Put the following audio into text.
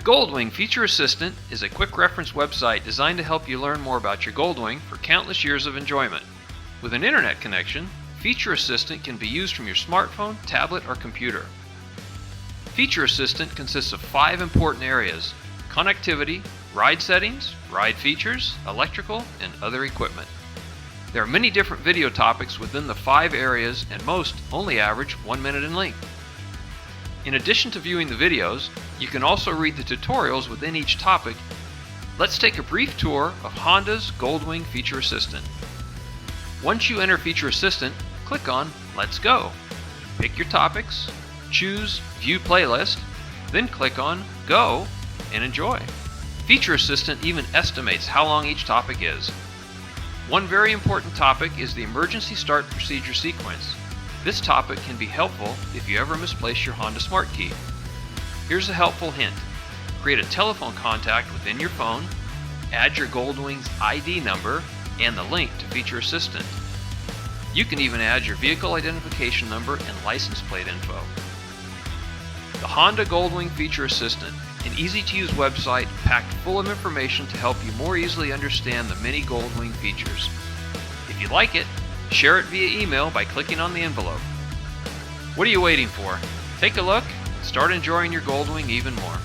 Goldwing Feature Assistant is a quick reference website designed to help you learn more about your Goldwing for countless years of enjoyment. With an internet connection, Feature Assistant can be used from your smartphone, tablet, or computer. Feature Assistant consists of 5 important areas: connectivity, ride settings, ride features, electrical, and other equipment. There are many different video topics within the 5 areas, and most only average 1 minute in length. In addition to viewing the videos, you can also read the tutorials within each topic. Let's take a brief tour of Honda's Goldwing Feature Assistant. Once you enter Feature Assistant, click on Let's Go. Pick your topics, choose View Playlist, then click on Go and enjoy. Feature Assistant even estimates how long each topic is. One very important topic is the emergency start procedure sequence. This topic can be helpful if you ever misplace your Honda Smart Key. Here's a helpful hint. Create a telephone contact within your phone, add your Goldwing's ID number and the link to Feature Assistant. You can even add your vehicle identification number and license plate info. The Honda Goldwing Feature Assistant, an easy-to-use website packed full of information to help you more easily understand the many Goldwing features. If you like it, share it via email by clicking on the envelope. What are you waiting for? Take a look and start enjoying your Goldwing even more.